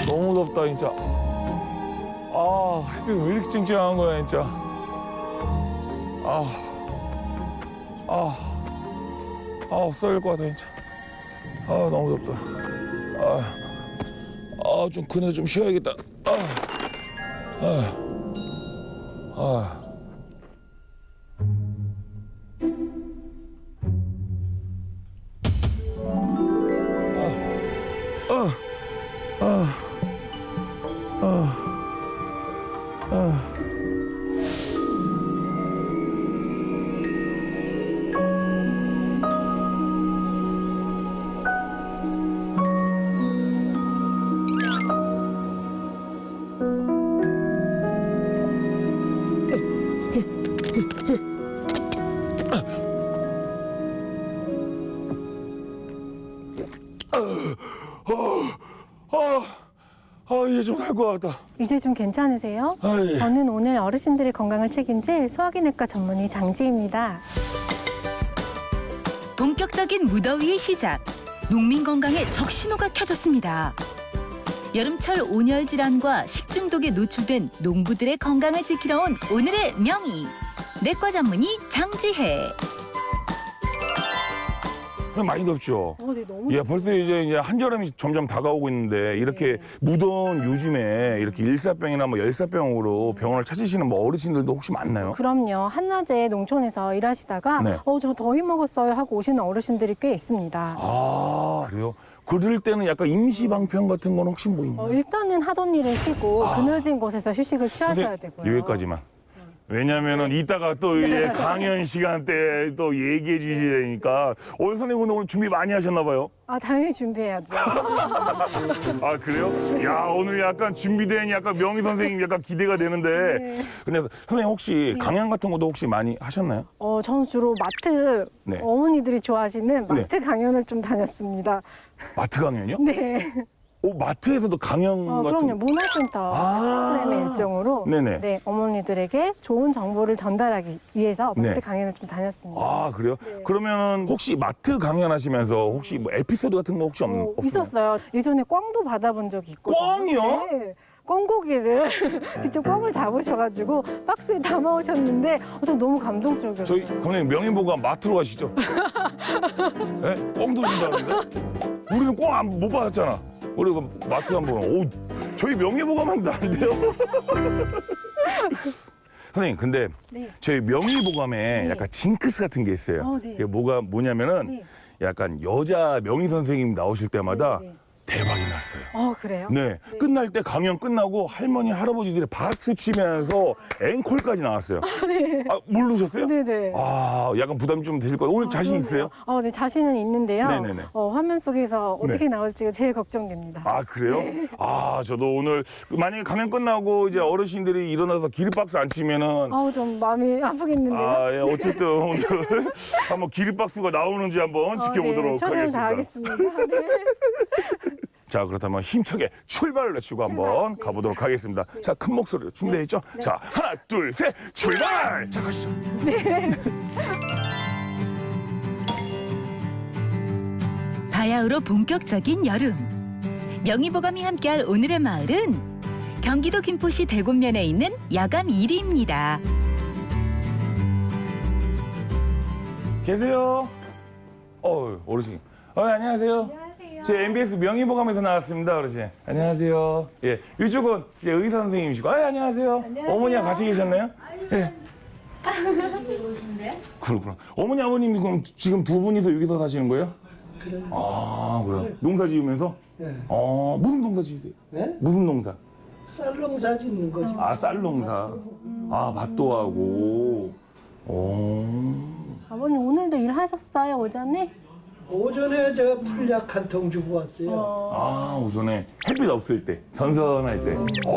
너무 덥다 진짜. 햇빛 왜 이렇게 쨍쨍한 거야 진짜. 썰릴 것 같아 진짜. 너무 덥다. 좀 그네 좀 쉬어야겠다. 이제 좀 살 것 같다. 이제 좀 괜찮으세요? 예. 저는 오늘 어르신들의 건강을 책임질 소화기내과 전문의 장지입니다. 본격적인 무더위의 시작. 농민 건강에 적신호가 켜졌습니다. 여름철 온열 질환과 식중독에 노출된 농부들의 건강을 지키러 온 오늘의 명의. 내과 전문의 장지혜. 많이 덥죠? 네, 너무 예, 벌써 이제 한여름이 점점 다가오고 있는데 이렇게 무더운 요즘에 이렇게 일사병이나 뭐 열사병으로 병원을 찾으시는 뭐 어르신들도 혹시 많나요? 그럼요. 한낮에 농촌에서 일하시다가 네. 저 더위 먹었어요 하고 오시는 어르신들이 꽤 있습니다. 그래요? 그럴 때는 약간 임시방편 같은 건 혹시 뭐 있나요? 일단은 하던 일을 쉬고 그늘진 곳에서 휴식을 취하셔야 되고요. 여기까지만. 왜냐면은 이따가 또 이제 강연 시간 때 또 얘기해 주셔야 되니까. 선생님 오늘 준비 많이 하셨나 봐요? 당연히 준비해야죠. 그래요? 야, 오늘 약간 준비된 약간 명희 선생님 약간 기대가 되는데. 네. 근데 선생님 혹시 강연 같은 것도 혹시 많이 하셨나요? 저는 주로 마트 네. 어머니들이 좋아하시는 마트 강연을 좀 다녔습니다. 마트 강연이요? 네. 마트에서도 강연 같은 그럼요. 문화센터 프로그램의 일정으로 네네. 네, 어머니들에게 좋은 정보를 전달하기 위해서 마트 네. 강연을 좀 다녔습니다. 그래요? 네. 그러면은 혹시 마트 강연하시면서 혹시 뭐 에피소드 같은 거 혹시 없나요? 있었어요. 예전에 꽝도 받아본 적이 있거든요. 꽝이요? 네. 꽝고기를 직접 꽝을 잡으셔가지고 박스에 담아오셨는데 전 너무 감동적이었어요. 저희 감독님 명인보가 마트로 가시죠. 네? 꽝도 준다는데? 우리는 꽝 못 받았잖아. 우리 마트 한번. 저희 명의보감은 안 돼요. 선생님, 근데 네. 저희 명의보감에 네. 약간 징크스 같은 게 있어요. 네. 그게 뭐냐면은 네. 약간 여자 명의 선생님 나오실 때마다 네, 네. 대박이 났어요. 그래요? 네. 끝날 때 강연 끝나고 할머니 할아버지들이 박수 치면서 앵콜까지 나왔어요. 네. 모르셨어요? 네네. 약간 부담이 좀 되실 거예요. 오늘 자신 있어요? 네, 자신은 있는데요. 네네네. 화면 속에서 어떻게 네. 나올지가 제일 걱정됩니다. 그래요? 네. 저도 오늘 만약에 강연 끝나고 이제 어르신들이 일어나서 기립박수 안 치면은 좀 마음이 아프겠는데요. 예, 어쨌든 오늘 한번 기립박수가 나오는지 한번 지켜보도록 네, 최선을 하겠습니다. 다하겠습니다. 네. 자, 그렇다면 힘차게 출발을 외치고 한번 네. 가보도록 하겠습니다. 자, 큰 목소리로 준비되어 있죠? 자, 하나, 둘, 셋, 출발! 자, 가시죠. 바야흐로 본격적인 여름. 명의보감이 함께할 오늘의 마을은 경기도 김포시 대곡면에 있는 야감 1위입니다. 계세요? 어르신. 안녕하세요. 안녕하세요. 제 MBS 명의보감에서 나왔습니다, 어르신. 안녕하세요. 예, 이쪽은 이제 의사 선생님이시고, 안녕하세요. 안녕하세요. 어머니랑 같이 계셨나요? 예. 그렇구나. 어머니, 아버님이 그럼 지금 두 분이서 여기서 사시는 거예요? 그래요? 농사 지으면서? 네. 무슨 농사 지으세요? 네? 무슨 농사? 쌀 농사 짓는 거지. 쌀 농사. 밭도 하고. 아버님 오늘도 일하셨어요, 오전에? 오전에 제가 풀약 한 통 주고 왔어요. 오전에 햇빛 없을 때, 선선할 때.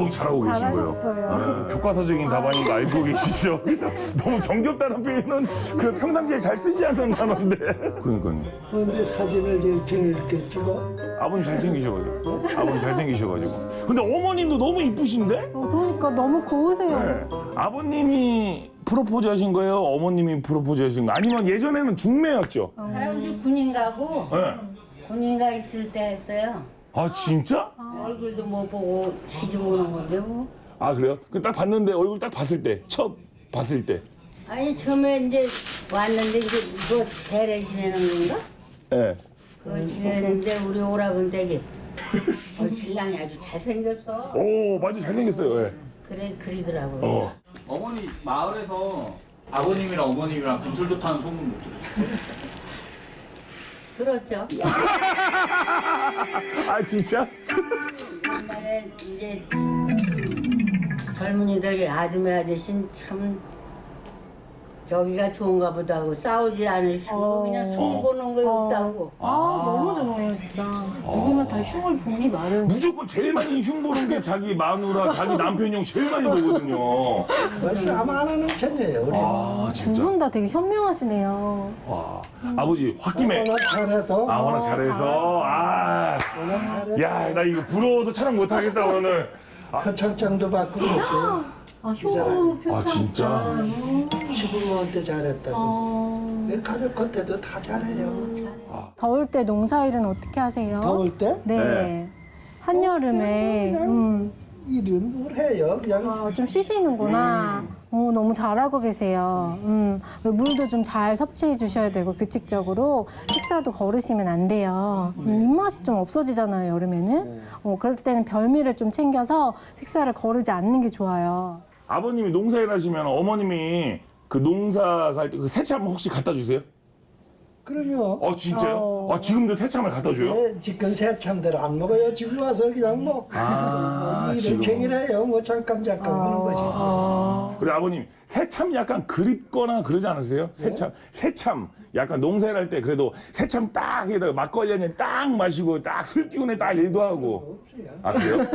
잘하고 계신 거예요. 잘하셨어요. 교과서적인 답안인 거 알고 계시죠? 너무 정겹다는 표현은 그 평상시에 잘 쓰지 않는 단어인데. 그러니까요. 그런데 사진을 이렇게 찍어. 아버님 잘생기셔가지고. 아버님 잘생기셔가지고. 근데 어머님도 너무 이쁘신데? 그러니까 너무 고우세요. 네. 아버님이 프로포즈 하신 거예요? 어머님이 프로포즈 하신 거? 아니면 예전에는 중매였죠? 할아버지 군인 가고 네. 군인 가 있을 때 했어요. 아 진짜? 얼굴도 못 보고 뒤집어오는 건데 뭐. 아 그래요? 그 딱 봤는데 얼굴 딱 봤을 때, 첫 봤을 때. 아니 처음에 이제 왔는데 이제 이거 대례 지내는 건가? 예. 그걸 지내는데 우리 오라버니 댁이 신랑이 아주 잘생겼어. 오 맞아 잘생겼어요. 예. 그래 그리더라고요. 어. 어머니 마을에서 아버님이랑 어머님이랑 금술 좋다는 소문 못 들으셨어요? 들었죠? 아 진짜? 옛날에 이제 젊은이들이 아줌마 아저씨는 참 저기가 좋은가 보다 하고 싸우지 않으시고 그냥 속 보는 거 없다고. 너무 좋네요, 진짜. 누구나 다 흉을 보기 마련. 무조건 제일 많이 흉 보는 게 자기 마누라, 자기 남편 형 제일 많이 보거든요. 싸움 안 하는 편이에요. 우리. 아 두 진짜. 분 다 되게 현명하시네요. 와 아버지 홧김에. 워낙 잘해서. 아 워낙 잘해서. 아. 워낙 잘해서. 야 나 이거 부러워서 촬영 못 하겠다 오늘. 표창장도 받고 그랬어요. 효구 표창장. 아, 진짜? 시부모한테 잘했다고. 내 가족 겉에도 다 잘해요. 더울 때 농사일은 어떻게 하세요? 더울 때 네. 네. 한여름에 일은 뭘 해요. 그냥 좀 쉬시는구나. 너무 잘하고 계세요. 물도 좀 잘 섭취해 주셔야 되고 규칙적으로 식사도 거르시면 안 돼요. 입맛이 좀 없어지잖아요, 여름에는. 그럴 때는 별미를 좀 챙겨서 식사를 거르지 않는 게 좋아요. 아버님이 농사일 하시면 어머님이 그 농사 갈 때 그 새참 혹시 갖다 주세요? 그러면 진짜요? 아 지금도 새참을 갖다 줘요? 지금 새참들 안 먹어요. 지금 와서 그냥 뭐 일을 지금. 갱일해요. 뭐 잠깐 하는 거지. 그래 아버님 새참 약간 그립거나 그러지 않으세요? 새참 약간 농사일 할 때 그래도 새참 딱 해다가 막걸리 한 잔 딱 마시고 딱 술 기운에 딱 일도 하고. 아 그래요?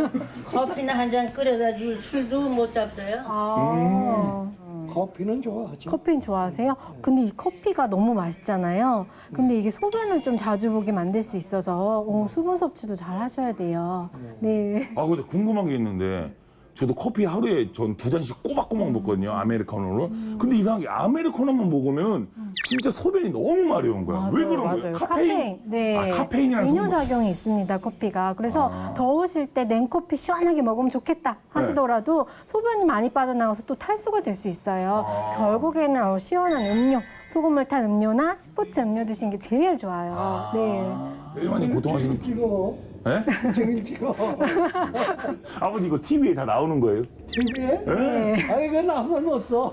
커피나 한 잔 끓여다 줄 술도 못 잡어요. 커피는 좋아하지. 커피는 좋아하세요? 근데 이 커피가 너무 맛있잖아요. 근데 이게 소변을 좀 자주 보게 만들 수 있어서 수분 섭취도 잘 하셔야 돼요. 네. 아 근데 궁금한 게 있는데 저도 커피 하루에 전 2잔씩 꼬박꼬박 먹거든요 아메리카노로. 근데 이상하게 아메리카노만 먹으면은 진짜 소변이 너무 마려운 거야. 왜 그런 거예요? 카페인? 네. 카페인이라는 이뇨작용이 있습니다, 커피가. 그래서 더우실 때 냉커피 시원하게 먹으면 좋겠다 하시더라도 소변이 많이 빠져나가서 또 탈수가 될 수 있어요. 결국에는 시원한 음료, 소금을 탄 음료나 스포츠 음료 드시는 게 제일 좋아요. 네. 제일 많이 고통하시는 찍어. 예? 종일 찍어. 아버지 이거 TV에 다 나오는 거예요? TV에? 예? 아이고 나만 못 써.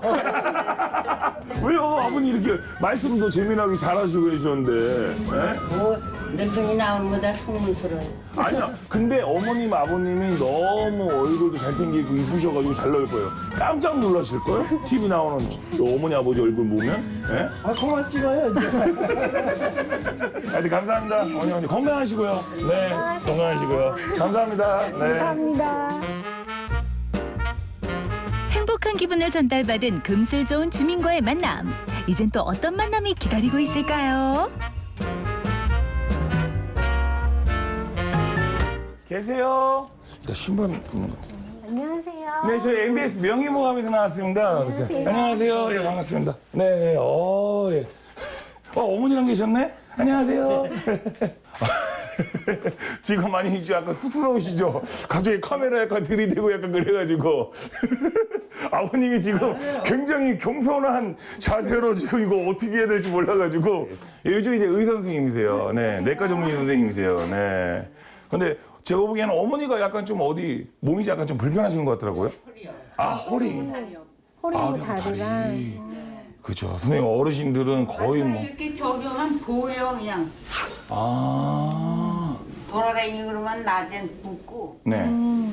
왜요? 아버님 이렇게 말씀도 재미나게 잘하시고 계셨는데. 예? 뭐 늙은이 나오는 거다 속물스러워. 아니야. 근데 어머님, 아버님이 너무 얼굴도 잘생기고 이쁘셔가지고 잘 나올 거예요. 깜짝 놀라실 거예요? TV 나오는 어머니, 아버지 얼굴 보면. 예? 그만 찍어요. 이제. 하여튼 감사합니다. 어머니 건강하시고요. 네, 건강하시고요. 감사합니다. 네. 감사합니다. 행복한 기분을 전달받은 금슬 좋은 주민과의 만남. 이젠 또 어떤 만남이 기다리고 있을까요? 계세요? 일단 신발 벗는 것 같아요. 안녕하세요. 네, 저희 MBS 명의모감에서 나왔습니다. 안녕하세요. 예, 반갑습니다. 네, 예. 어머니랑 계셨네? 안녕하세요. 지금 많이 이제 약간 쑥스러우시죠? 갑자기 카메라 약간 들이대고 약간 그래가지고. 아버님이 지금 굉장히 겸손한 자세로 지금 이거 어떻게 해야 될지 몰라가지고. 예, 요즘 이제 의사 선생님이세요. 네, 내과 전문의 선생님이세요. 네. 근데 제가 보기에는 어머니가 약간 좀 어디 몸이 약간 좀 불편하신 것 같더라고요. 허리요. 아, 허리. 허리하고 다리랑. 그렇죠. 선생님 어르신들은 거의 뭐. 이렇게 적용한 보여 그냥 아. 돌아다니기 그러면 낮엔 붓고 네.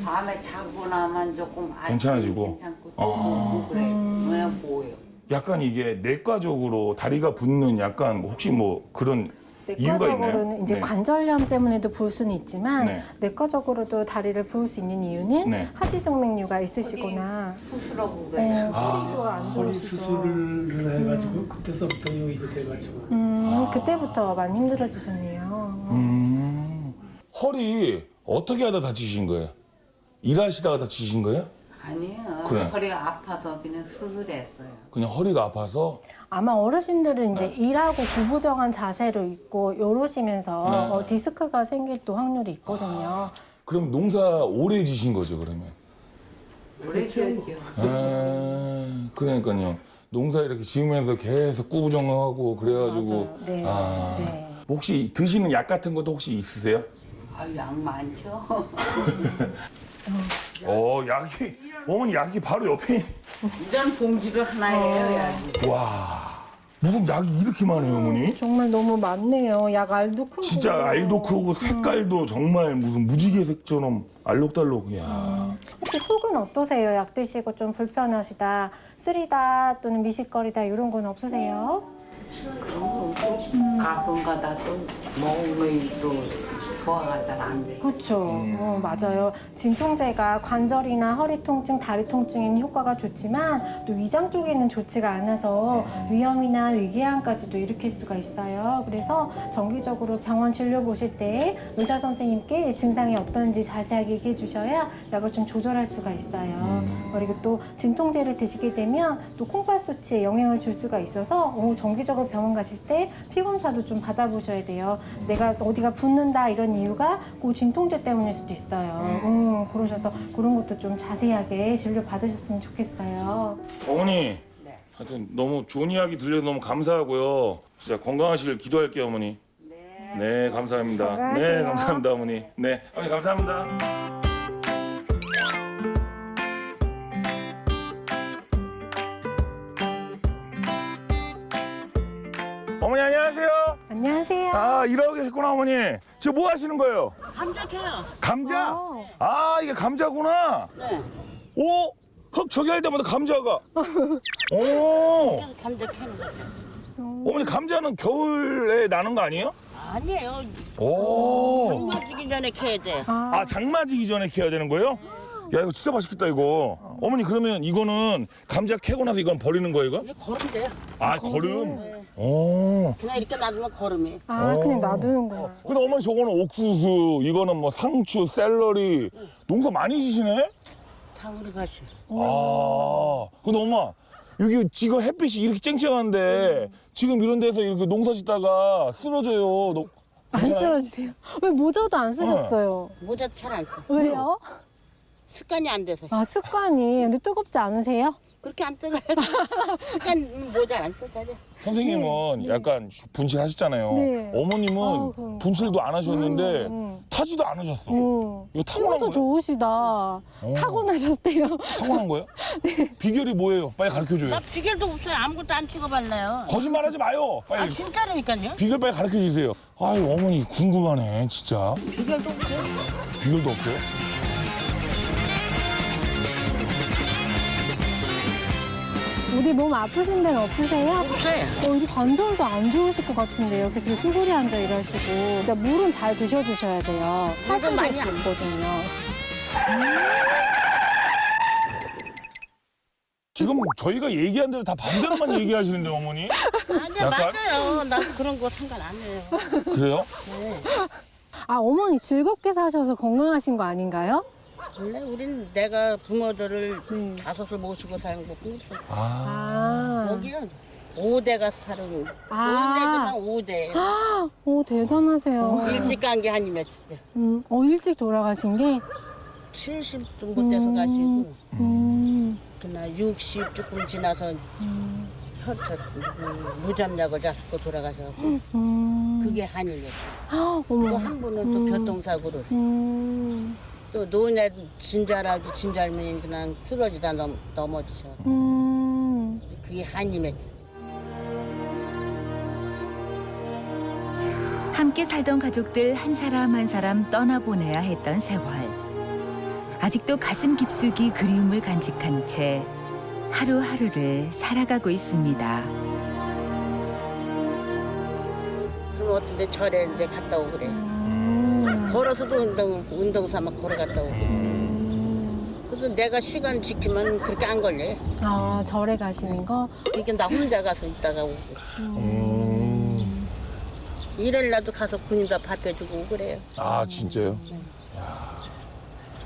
밤에 자고 나면 조금 괜찮아지고? 괜찮고 또 붓고 그래 그냥 보여. 약간 이게 내과적으로 다리가 붓는 약간 혹시 뭐 그런 이유가 있나요? 내과적으로는 이제 네. 관절염 때문에도 부을 수는 있지만 네. 내과적으로도 다리를 부을 수 있는 이유는 네. 하지정맥류가 있으시거나 수술하고 그래. 허리도 안 허리 좋으시죠. 수술을 해가지고 그때서부터 이게 돼가지고. 그때부터 많이 힘들어지셨네요. 허리 어떻게 하다 다치신 거예요? 일하시다가 다치신 거예요? 아니요. 그래. 허리가 아파서 그냥 수술했어요. 그냥 허리가 아파서 아마 어르신들은 이제 일하고 구부정한 자세로 있고 이러시면서 디스크가 생길 또 확률이 있거든요. 그럼 농사 오래 지신 거죠, 그러면? 오래 지었죠. 그러니까요. 농사 이렇게 지으면서 계속 꾸부정하고 그래가지고. 맞아요. 네. 아. 네. 혹시 드시는 약 같은 것도 혹시 있으세요? 양 많죠. 약이, 어머니 약이 바로 옆에 있... 이런 봉지가 하나예요, 약이. 와, 무슨 약이 이렇게 많아요, 어머니? 정말 너무 많네요. 약 알도 크고. 진짜 알도 크고 색깔도 정말 무슨 무지개색처럼 알록달록. 이야. 혹시 속은 어떠세요? 약 드시고 좀 불편하시다, 쓰리다 또는 미식거리다 이런 건 없으세요? 그런 거 없고 가끔가다 또 먹으면 또 소화가 잘 안 돼. 그렇죠. 맞아요. 진통제가 관절이나 허리 통증, 다리 통증에는 효과가 좋지만 또 위장 쪽에는 좋지가 않아서 위염이나 위궤양까지도 일으킬 수가 있어요. 그래서 정기적으로 병원 진료 보실 때 의사 선생님께 증상이 어떤지 자세하게 얘기해 주셔야 약을 좀 조절할 수가 있어요. 그리고 또 진통제를 드시게 되면 또 콩팥 수치에 영향을 줄 수가 있어서 정기적으로 병원 가실 때 피 검사도 좀 받아보셔야 돼요. 내가 어디가 붓는다 이런 이유가 그 진통제 때문일 수도 있어요. 그러셔서 그런 것도 좀 자세하게 진료 받으셨으면 좋겠어요. 어머니, 네. 하여튼 너무 좋은 이야기 들려서 너무 감사하고요. 진짜 건강하시길 기도할게요, 어머니. 네. 네, 감사합니다. 건강하세요. 네, 감사합니다, 어머니. 네, 어머니 감사합니다. 어머니 안녕하세요. 안녕하세요. 아, 일하고 계셨구나, 어머니. 지금 뭐 하시는 거예요? 감자 캐요. 감자? 어. 아, 이게 감자구나. 네. 오, 흙 저기 할 때마다 감자가. 오, 감자 캐는 거. 어머니 감자는 겨울에 나는 거 아니에요? 아니에요. 오, 맞기 전에 캐야 돼. 아 장마지기 전에 캐야 되는 거예요? 야 이거 진짜 맛있겠다 이거. 어머니 그러면 이거는 감자 캐고 나서 이건 버리는 거예요 이거? 이거 걸으면 돼요. 아 걸음. 오. 그냥 이렇게 놔두면 걸음이. 그냥 놔두는구나. 근데 어머니 저거는 옥수수, 이거는 뭐 상추, 샐러리 농사 많이 지시네? 다 우리 밭이. 아. 근데 엄마 여기 지금 햇빛이 이렇게 쨍쨍한데 지금 이런 데서 이렇게 농사 짓다가 쓰러져요. 안 쓰러지세요? 왜 모자도 안 쓰셨어요? 모자 잘 안 써. 왜요? 습관이 안 돼서. 아, 습관이. 근데 뜨겁지 않으세요? 그렇게 안 뜨거워요. 습관 모자 안 써. 자주. 선생님은 약간 분칠하셨잖아요. 네. 어머님은 그럼. 분칠도 안 하셨는데 타지도 않으셨어. 이거 타고난 피부도 거예요? 좋으시다. 타고나셨대요. 타고난 거예요? 비결이 뭐예요? 빨리 가르쳐줘요. 나 비결도 없어요. 아무것도 안 찍어발라요. 거짓말하지 마요. 아 빨리 진짜라니까요. 비결 빨리 가르쳐 주세요. 아유 어머니 궁금하네 진짜. 비결도 없어요. 비결도 없어요? 어디 몸 아프신 데는 없으세요? 없어요. 어디 관절도 안 좋으실 것 같은데요. 계속 쭈그리 앉아 일하시고. 진짜 물은 잘 드셔주셔야 돼요. 탈수될 많이 수 안 있거든요. 지금 저희가 얘기한 대로 다 반대로만 얘기하시는데 어머니? 아니 약간? 맞아요. 나 그런 거 상관 안 해요. 그래요? 아, 어머니 즐겁게 사셔서 건강하신 거 아닌가요? 원래 우린 내가 부모들을 네. 다섯을 모시고 사는 것뿐 없어. 아. 여기야 5대가 사는 아. 5대. 오, 대단하세요. 일찍 간 게 한이며 진짜. 일찍 돌아가신 게? 70 정도 돼서 가시고 그날 60 조금 지나서 무잠약을 잡고 돌아가셔서 그게 한일이었어. 또 어머. 한 분은 또 교통사고로 또 노인네 진절하고 진절면이 그냥 쓰러지다 넘어지셔. 그게 한이었지. 함께 살던 가족들 한 사람 한 사람 떠나보내야 했던 세월. 아직도 가슴 깊숙이 그리움을 간직한 채 하루하루를 살아가고 있습니다. 그럼 어떤데 절에 이제 갔다 오고 그래. 걸어서도 운동 삼아 걸어갔다 오고. 그래도 내가 시간 지키면 그렇게 안 걸려. 아, 절에 가시는 거? 이게 나 혼자 가서 있다가 오고. 일요일 날도 가서 군인다 밥 해주고 오고 그래요. 아 진짜요?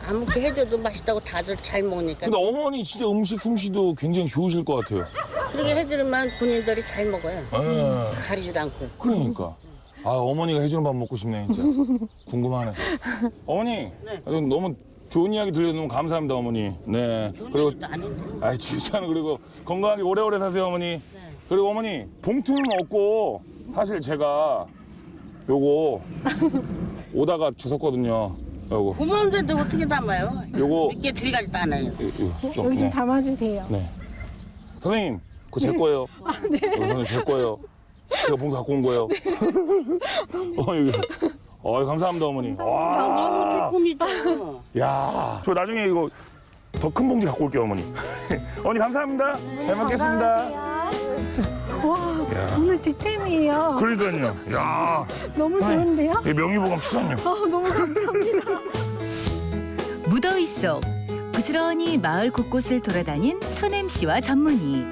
아무렇게 해줘도 맛있다고 다들 잘 먹으니까. 근데 어머니 진짜 음식 솜씨도 굉장히 좋으실 것 같아요. 그렇게 해주면 본인들이 잘 먹어요. 가리지도 않고. 그러니까. 아, 어머니가 해주는 밥 먹고 싶네, 진짜. 궁금하네. 어머니, 너무 좋은 이야기 들려서 너무 감사합니다, 어머니. 네. 그리고, 아이, 진짜는 그리고 건강하게 오래오래 사세요, 어머니. 그리고 어머니, 봉투는 없고, 사실 제가 요거 오다가 주웠거든요. 요거. 고마운데도 어떻게 담아요? 요거. 몇개 들어가지도 않아요. 여기 좀 담아주세요. 네. 선생님, 그거 제 거예요. 네. 선생님, 제 거예요. 제가 봉투 갖고 온 거예요. 여기. 감사합니다, 어머니. 와. 꿈이죠. 야, 저 나중에 이거 더 큰 봉지 갖고 올게요, 어머니. 어머니, 감사합니다. 잘 먹겠습니다. 와, 오늘 뒷템이에요. 그러니까요. 야, 너무 좋은데요? 이 명의보감 추천요. 너무 감사합니다. 무더위 속 부지런히 마을 곳곳을 돌아다닌 손MC와 전문의.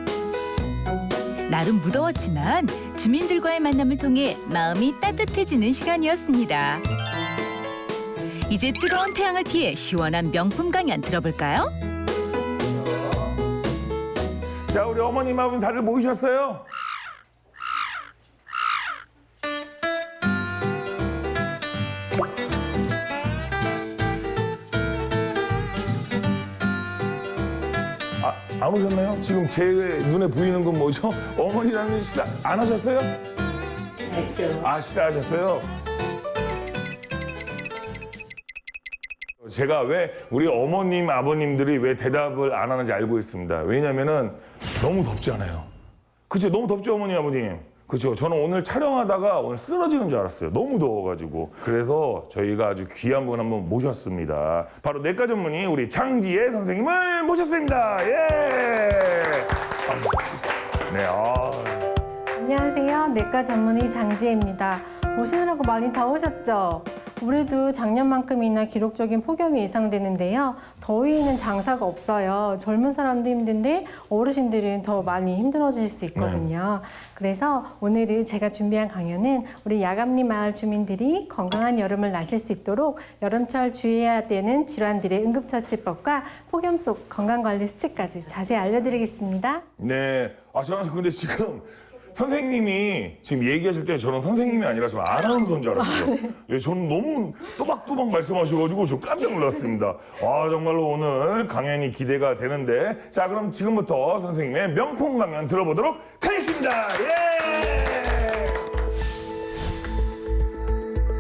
나름 무더웠지만 주민들과의 만남을 통해 마음이 따뜻해지는 시간이었습니다. 이제 뜨거운 태양을 피해 시원한 명품 강연 들어볼까요? 자, 우리 어머님, 아버님 다들 모이셨어요? 안 오셨나요? 지금 제 눈에 보이는 건 뭐죠? 어머니랑 식사 안 하셨어요? 했죠. 아, 식사하셨어요? 제가 왜 우리 어머님, 아버님들이 왜 대답을 안 하는지 알고 있습니다. 왜냐면은 너무 덥잖아요. 그쵸? 너무 덥죠, 어머니, 아버님? 그쵸? 저는 오늘 촬영하다가 오늘 쓰러지는 줄 알았어요. 너무 더워가지고. 그래서 저희가 아주 귀한 분 한번 모셨습니다. 바로 내과 전문의 우리 장지혜 선생님을 모셨습니다. 예! 네, 안녕하세요. 내과 전문의 장지혜입니다. 오시느라고 많이 더우셨죠? 올해도 작년만큼이나 기록적인 폭염이 예상되는데요. 더위에는 장사가 없어요. 젊은 사람도 힘든데 어르신들은 더 많이 힘들어질 수 있거든요. 그래서 오늘은 제가 준비한 강연은 우리 야감리 마을 주민들이 건강한 여름을 나실 수 있도록 여름철 주의해야 되는 질환들의 응급처치법과 폭염 속 건강관리 수칙까지 자세히 알려드리겠습니다. 네. 저는 근데 지금 선생님이 지금 얘기하실 때 저는 선생님이 아니라 좀 아나운서인 줄 알았어요. 예, 저는 너무 또박또박 말씀하셔가지고 좀 깜짝 놀랐습니다. 정말로 오늘 강연이 기대가 되는데, 자, 그럼 지금부터 선생님의 명품 강연 들어보도록 하겠습니다. 예!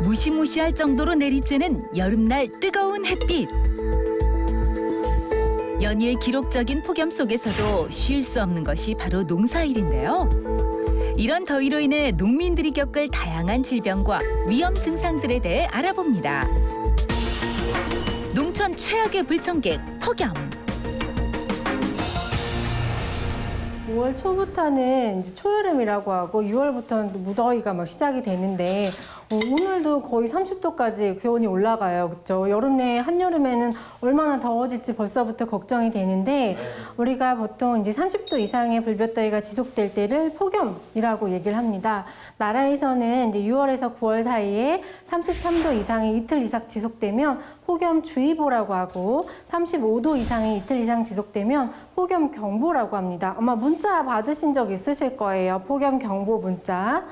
무시무시할 정도로 내리쬐는 여름날 뜨거운 햇빛. 연일 기록적인 폭염 속에서도 쉴 수 없는 것이 바로 농사일인데요. 이런 더위로 인해 농민들이 겪을 다양한 질병과 위험 증상들에 대해 알아봅니다. 농촌 최악의 불청객, 폭염. 5월 초부터는 이제 초여름이라고 하고 6월부터는 무더위가 막 시작이 되는데 오늘도 거의 30도까지 기온이 올라가요. 그렇죠? 여름에 한여름에는 얼마나 더워질지 벌써부터 걱정이 되는데 우리가 보통 이제 30도 이상의 불볕더위가 지속될 때를 폭염이라고 얘기를 합니다. 나라에서는 이제 6월에서 9월 사이에 33도 이상이 이틀 이상 지속되면 폭염주의보라고 하고 35도 이상이 이틀 이상 지속되면 폭염경보라고 합니다. 아마 문자 받으신 적 있으실 거예요. 폭염경보 문자.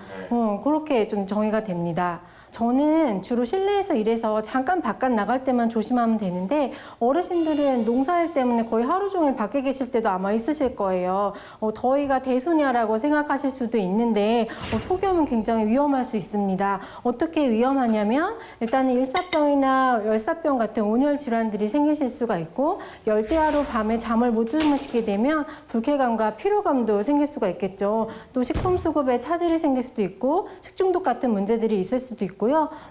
그렇게 좀 정의가 됩니다. 저는 주로 실내에서 일해서 잠깐 바깥 나갈 때만 조심하면 되는데 어르신들은 농사일 때문에 거의 하루 종일 밖에 계실 때도 아마 있으실 거예요. 더위가 대수냐라고 생각하실 수도 있는데 폭염은 굉장히 위험할 수 있습니다. 어떻게 위험하냐면 일단은 일사병이나 열사병 같은 온열 질환들이 생기실 수가 있고 열대야로 밤에 잠을 못 주무시게 되면 불쾌감과 피로감도 생길 수가 있겠죠. 또 식품 수급에 차질이 생길 수도 있고 식중독 같은 문제들이 있을 수도 있고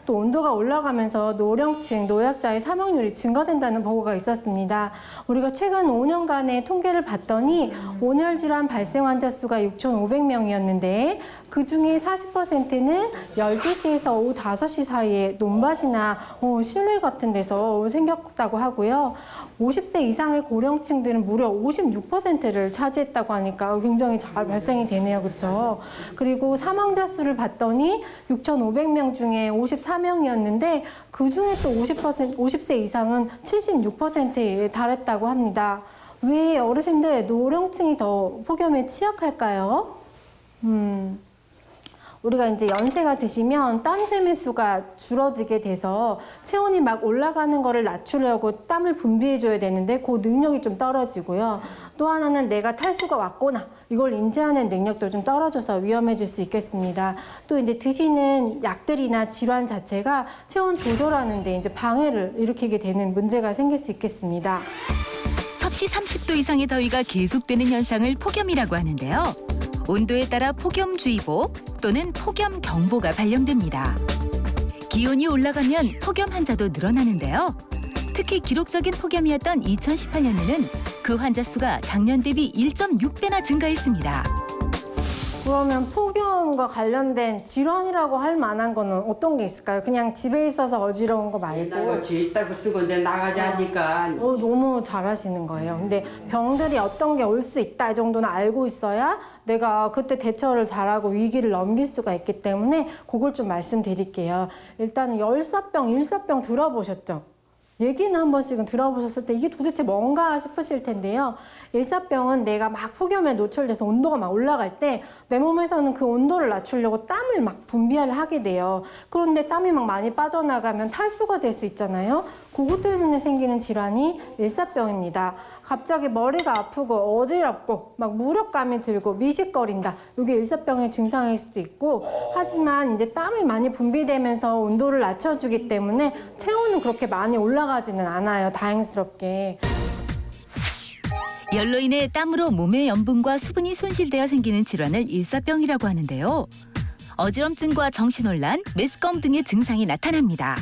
또 온도가 올라가면서 노령층, 노약자의 사망률이 증가된다는 보고가 있었습니다. 우리가 최근 5년간의 통계를 봤더니 온열 질환 발생 환자 수가 6,500명이었는데 그중에 40%는 12시에서 오후 5시 사이에 논밭이나 실내 같은 데서 생겼다고 하고요. 50세 이상의 고령층들은 무려 56%를 차지했다고 하니까 굉장히 잘 발생이 되네요. 그렇죠? 그리고 사망자 수를 봤더니 6,500명 중에 54명이었는데 그중에 또 50세 이상은 76%에 달했다고 합니다. 왜 어르신들 노령층이 더 폭염에 취약할까요? 우리가 이제 연세가 드시면 땀샘의 수가 줄어들게 돼서 체온이 막 올라가는 거를 낮추려고 땀을 분비해줘야 되는데 그 능력이 좀 떨어지고요. 또 하나는 내가 탈수가 왔구나 이걸 인지하는 능력도 좀 떨어져서 위험해질 수 있겠습니다. 또 이제 드시는 약들이나 질환 자체가 체온 조절하는데 이제 방해를 일으키게 되는 문제가 생길 수 있겠습니다. 섭씨 30도 이상의 더위가 계속되는 현상을 폭염이라고 하는데요. 온도에 따라 폭염주의보 또는 폭염경보가 발령됩니다. 기온이 올라가면 폭염 환자도 늘어나는데요. 특히 기록적인 폭염이었던 2018년에는 그 환자 수가 작년 대비 1.6배나 증가했습니다. 그러면 폭염과 관련된 질환이라고 할 만한 거는 어떤 게 있을까요? 그냥 집에 있어서 어지러운 거 말고. 옛날 같이 있다고 뜨거운데 나가지 않으니까. 너무 잘하시는 거예요. 근데 병들이 어떤 게 올 수 있다 이 정도는 알고 있어야 내가 그때 대처를 잘하고 위기를 넘길 수가 있기 때문에 그걸 좀 말씀드릴게요. 일단은 열사병, 일사병 들어보셨죠? 얘기는 한 번씩은 들어보셨을 때 이게 도대체 뭔가 싶으실 텐데요. 일사병은 내가 막 폭염에 노출돼서 온도가 막 올라갈 때 내 몸에서는 그 온도를 낮추려고 땀을 막 분비를 하게 돼요. 그런데 땀이 막 많이 빠져나가면 탈수가 될 수 있잖아요. 그것 때문에 생기는 질환이 일사병입니다. 갑자기 머리가 아프고 어지럽고 막 무력감이 들고 미식거린다. 이게 일사병의 증상일 수도 있고 하지만 이제 땀이 많이 분비되면서 온도를 낮춰주기 때문에 체온은 그렇게 많이 올라가지는 않아요. 다행스럽게. 열로 인해 땀으로 몸의 염분과 수분이 손실되어 생기는 질환을 일사병이라고 하는데요. 어지럼증과 정신혼란, 메스꺼움 등의 증상이 나타납니다.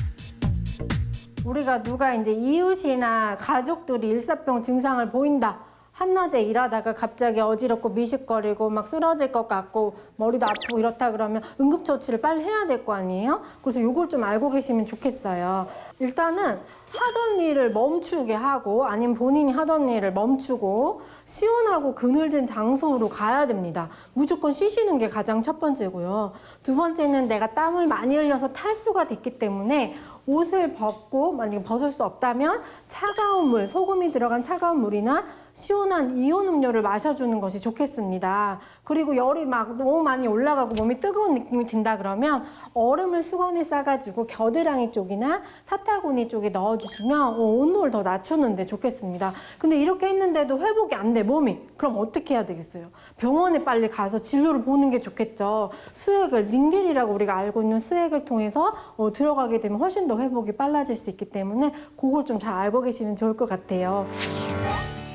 우리가 누가 이제 이웃이나 가족들이 일사병 증상을 보인다. 한낮에 일하다가 갑자기 어지럽고 미식거리고 막 쓰러질 것 같고 머리도 아프고 이렇다 그러면 응급처치를 빨리 해야 될 거 아니에요? 그래서 이걸 좀 알고 계시면 좋겠어요. 일단은 하던 일을 멈추게 하고 아니면 본인이 하던 일을 멈추고 시원하고 그늘진 장소로 가야 됩니다. 무조건 쉬시는 게 가장 첫 번째고요. 두 번째는 내가 땀을 많이 흘려서 탈수가 됐기 때문에 옷을 벗고 만약에 벗을 수 없다면 차가운 물, 소금이 들어간 차가운 물이나 시원한 이온 음료를 마셔주는 것이 좋겠습니다. 그리고 열이 막 너무 많이 올라가고 몸이 뜨거운 느낌이 든다 그러면 얼음을 수건에 싸가지고 겨드랑이 쪽이나 사타구니 쪽에 넣어주시면 온도를 더 낮추는데 좋겠습니다. 근데 이렇게 했는데도 회복이 안 돼, 몸이. 그럼 어떻게 해야 되겠어요? 병원에 빨리 가서 진료를 보는 게 좋겠죠. 수액을, 닌겔이라고 우리가 알고 있는 수액을 통해서 들어가게 되면 훨씬 더 회복이 빨라질 수 있기 때문에 그걸 좀 잘 알고 계시면 좋을 것 같아요.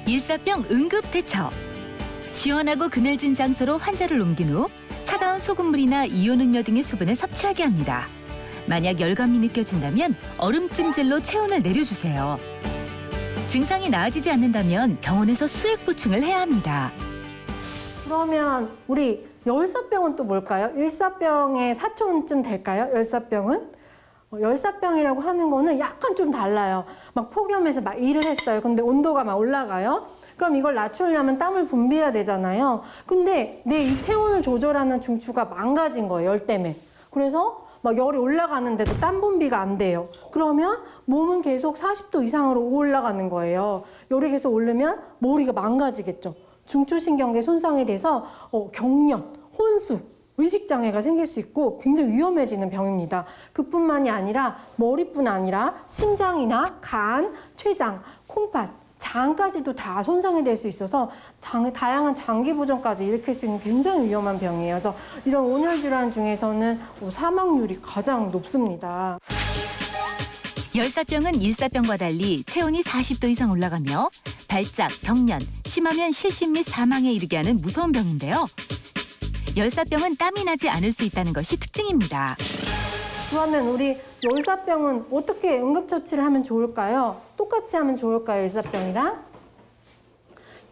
일사병 응급 대처. 시원하고 그늘진 장소로 환자를 옮긴 후 차가운 소금물이나 이온 음료 등의 수분을 섭취하게 합니다. 만약 열감이 느껴진다면 얼음찜질로 체온을 내려주세요. 증상이 나아지지 않는다면 병원에서 수액 보충을 해야 합니다. 그러면 우리 열사병은 또 뭘까요? 일사병의 사촌쯤 될까요? 열사병은? 열사병이라고 하는 거는 약간 좀 달라요. 막 폭염에서 막 일을 했어요. 근데 온도가 막 올라가요. 그럼 이걸 낮추려면 땀을 분비해야 되잖아요. 근데 내 이 체온을 조절하는 중추가 망가진 거예요. 열 때문에. 그래서 막 열이 올라가는데도 땀 분비가 안 돼요. 그러면 몸은 계속 40도 이상으로 올라가는 거예요. 열이 계속 오르면 머리가 망가지겠죠. 중추신경계 손상이 돼서 경련, 혼수, 의식장애가 생길 수 있고 굉장히 위험해지는 병입니다. 그뿐만이 아니라 머리뿐 아니라 심장이나 간, 췌장, 콩팥, 장까지도 다 손상이 될 수 있어서 다양한 장기 부전까지 일으킬 수 있는 굉장히 위험한 병이에요. 그래서 이런 온열 질환 중에서는 사망률이 가장 높습니다. 열사병은 일사병과 달리 체온이 40도 이상 올라가며 발작, 경련, 심하면 실신 및 사망에 이르게 하는 무서운 병인데요. 열사병은 땀이 나지 않을 수 있다는 것이 특징입니다. 그러면 우리 열사병은 어떻게 응급처치를 하면 좋을까요? 똑같이 하면 좋을까요, 열사병이랑?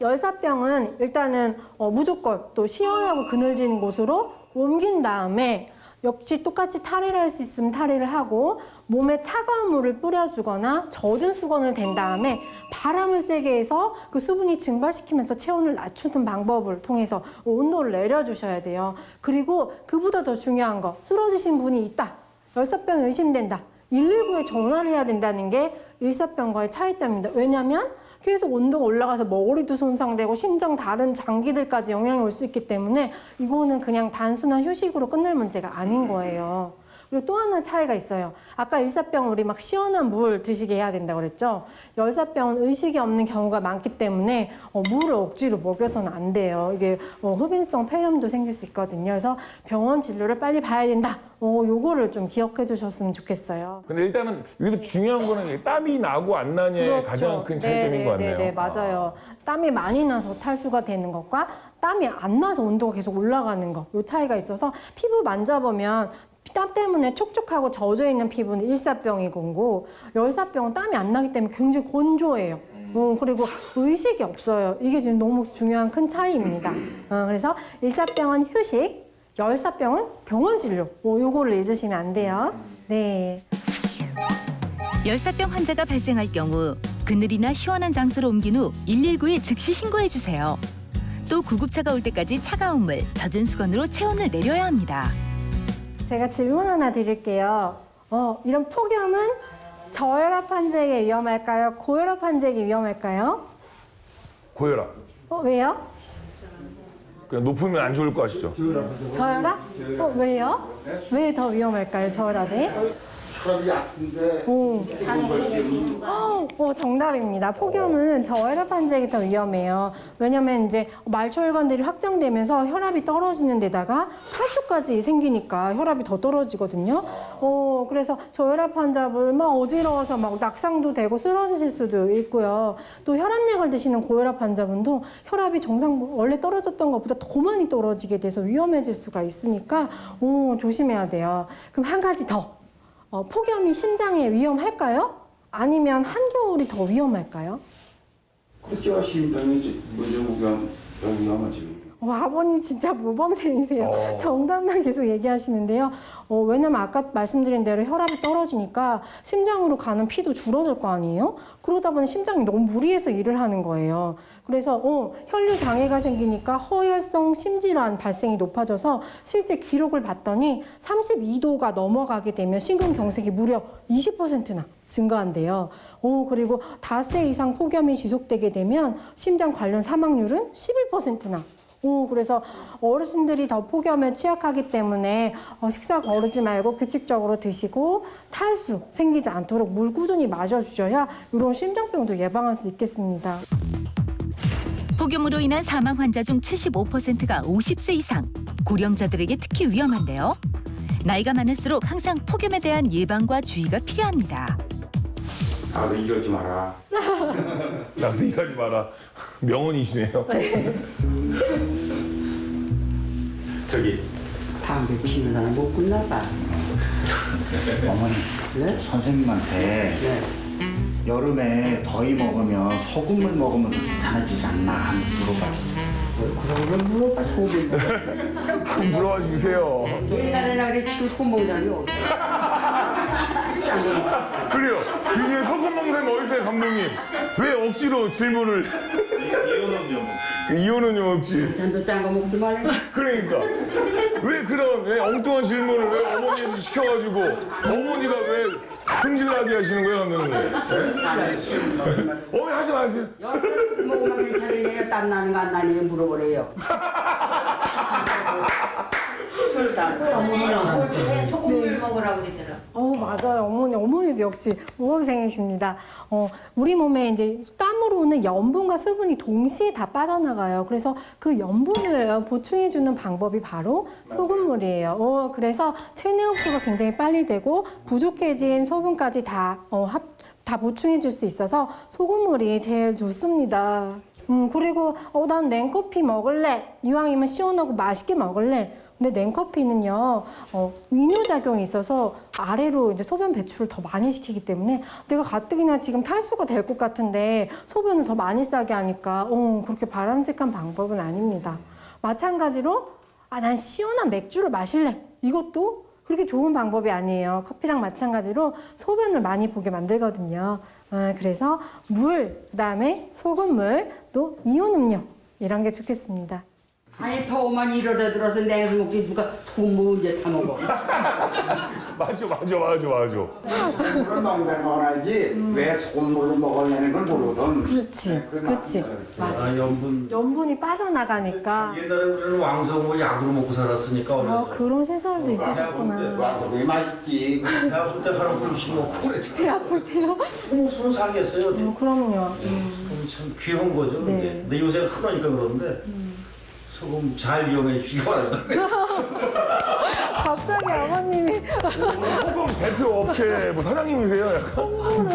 열사병은 일단은 무조건 또 시원하고 그늘진 곳으로 옮긴 다음에 역시 똑같이 탈의를 할 수 있으면 탈의를 하고 몸에 차가운 물을 뿌려주거나 젖은 수건을 댄 다음에 바람을 세게 해서 그 수분이 증발시키면서 체온을 낮추는 방법을 통해서 온도를 내려주셔야 돼요. 그리고 그보다 더 중요한 거, 쓰러지신 분이 있다. 열사병이 의심된다. 119에 전화를 해야 된다는 게 일사병과의 차이점입니다. 왜냐하면 계속 온도가 올라가서 머리도 손상되고 심장 다른 장기들까지 영향이 올 수 있기 때문에 이거는 그냥 단순한 휴식으로 끝날 문제가 아닌 거예요. 그리고 또 하나 차이가 있어요. 아까 일사병은 우리 막 시원한 물 드시게 해야 된다고 그랬죠. 열사병은 의식이 없는 경우가 많기 때문에 물을 억지로 먹여서는 안 돼요. 이게 흡인성 폐렴도 생길 수 있거든요. 그래서 병원 진료를 빨리 봐야 된다. 요거를 좀 기억해 주셨으면 좋겠어요. 근데 일단은 여기서 중요한 거는 땀이 나고 안 나냐의 그렇죠. 가장 큰 차이점인 것 같네요. 네, 맞아요. 땀이 많이 나서 탈수가 되는 것과 땀이 안 나서 온도가 계속 올라가는 거, 요 차이가 있어서 피부 만져보면 땀 때문에 촉촉하고 젖어 있는 피부는 일사병이고 열사병은 땀이 안 나기 때문에 굉장히 건조해요. 그리고 의식이 없어요. 이게 지금 너무 중요한 큰 차이입니다. 그래서 일사병은 휴식, 열사병은 병원 진료. 요거를 잊으시면 안 돼요. 네. 열사병 환자가 발생할 경우 그늘이나 시원한 장소로 옮긴 후 119에 즉시 신고해 주세요. 또 구급차가 올 때까지 차가운 물, 젖은 수건으로 체온을 내려야 합니다. 제가 질문 하나 드릴게요. 이런 폭염은 저혈압 환자에게 위험할까요? 고혈압 환자에게 위험할까요? 고혈압. 왜요? 그냥 높으면 안 좋을 거 아시죠? 저혈압? 왜요? 왜 더 위험할까요, 저혈압에? 혈압이 약한데 정답입니다. 폭염은 저혈압 환자에게 더 위험해요. 왜냐면 이제 말초혈관들이 확장되면서 혈압이 떨어지는 데다가 탈수까지 생기니까 혈압이 더 떨어지거든요. 그래서 저혈압 환자분 막 어지러워서 막 낙상도 되고 쓰러지실 수도 있고요. 또 혈압약을 드시는 고혈압 환자분도 혈압이 원래 떨어졌던 것보다 더 많이 떨어지게 돼서 위험해질 수가 있으니까 조심해야 돼요. 그럼 한 가지 더. 폭염이 심장에 위험할까요? 아니면 한겨울이 더 위험할까요? 그렇죠. 심장이 위험하지. 아버님 진짜 모범생이세요. 정답만 계속 얘기하시는데요. 왜냐면 아까 말씀드린 대로 혈압이 떨어지니까 심장으로 가는 피도 줄어들 거 아니에요? 그러다 보니 심장이 너무 무리해서 일을 하는 거예요. 그래서 혈류 장애가 생기니까 허혈성 심질환 발생이 높아져서 실제 기록을 봤더니 32도가 넘어가게 되면 심근경색이 무려 20%나 증가한대요. 그리고 닷새 이상 폭염이 지속되게 되면 심장 관련 사망률은 11%나. 그래서 어르신들이 더 폭염에 취약하기 때문에 식사 거르지 말고 규칙적으로 드시고 탈수 생기지 않도록 물 꾸준히 마셔주셔야 이런 심장병도 예방할 수 있겠습니다. 폭염으로 인한 사망 환자 중 75%가 50세 이상, 고령자들에게 특히 위험한데요. 나이가 많을수록 항상 폭염에 대한 예방과 주의가 필요합니다. 나도 이러지 마라. 나도 일하지 마라. 명언이시네요. 저기 담배 피는 사람 못 끝나봐. 어머니, 네? 선생님한테 네. 여름에 더위 먹으면 소금을 먹으면 괜찮아지지 않나 한번 물어봐. 그런 걸 물어봐, 소금. 좀 물어봐 주세요. 옛날에나 그래, 지금 소금 먹자요. 그래요. 이제 소금 먹는 사람이 어디 있어요, 감독님? 왜 억지로 질문을. 이혼은 좀 없지. 잔도 짠 거 먹지 말고. 그러니까. 왜 엉뚱한 질문을 왜 어머니한테 시켜가지고 어머니가 왜 승질나게 하시는 거예요, 감독님? 네? 어머니 하지 마세요. 옆에 먹으면 괜찮으냐, 땀 나는 거 안 나냐 물어보래요. 왜 소금물 먹으라고 그러더라. 맞아요. 어머니도 역시 모범생이십니다. 우리 몸에 이제 땀으로 오는 염분과 수분이 동시에 다 빠져나가요. 그래서 그 염분을 보충해주는 방법이 바로 소금물이에요. 그래서 체내 흡수가 굉장히 빨리 되고 부족해진 소분까지 다 보충해줄 수 있어서 소금물이 제일 좋습니다. 그리고 난 냉커피 먹을래. 이왕이면 시원하고 맛있게 먹을래. 근데 냉커피는요, 이뇨작용이 있어서 아래로 이제 소변 배출을 더 많이 시키기 때문에 내가 가뜩이나 지금 탈수가 될 것 같은데 소변을 더 많이 싸게 하니까 그렇게 바람직한 방법은 아닙니다. 마찬가지로 난 시원한 맥주를 마실래. 이것도 그렇게 좋은 방법이 아니에요. 커피랑 마찬가지로 소변을 많이 보게 만들거든요. 그래서 물, 그다음에 소금물, 또 이온 음료 이런 게 좋겠습니다. 아니 더우면 이러다 들어서 내가 먹기 누가 소금 이제 다 먹어. 맞아. 소금물을 먹는 건 알지 왜 소금물을 먹으려는 걸 모르거든. 그렇지. 그렇지. 맞아. 아, 염분. 염분이 빠져나가니까. 옛날에 우리는 왕소금을 약으로 먹고 살았으니까 아, 그런 시설도 있으셨구나. 왕소금이 맛있지. 배 아플 때 하루 꿀씩 먹고 그랬죠. 배 아플 때요? 무슨 살겠어요. 그럼요. 소금이 참 귀한 거죠. 네. 근데 요새 하니까 그러는데 소금 잘 이용해 주시기 바랍니다. 갑자기 아버님이 소금 대표 업체 뭐 사장님이세요? 약간.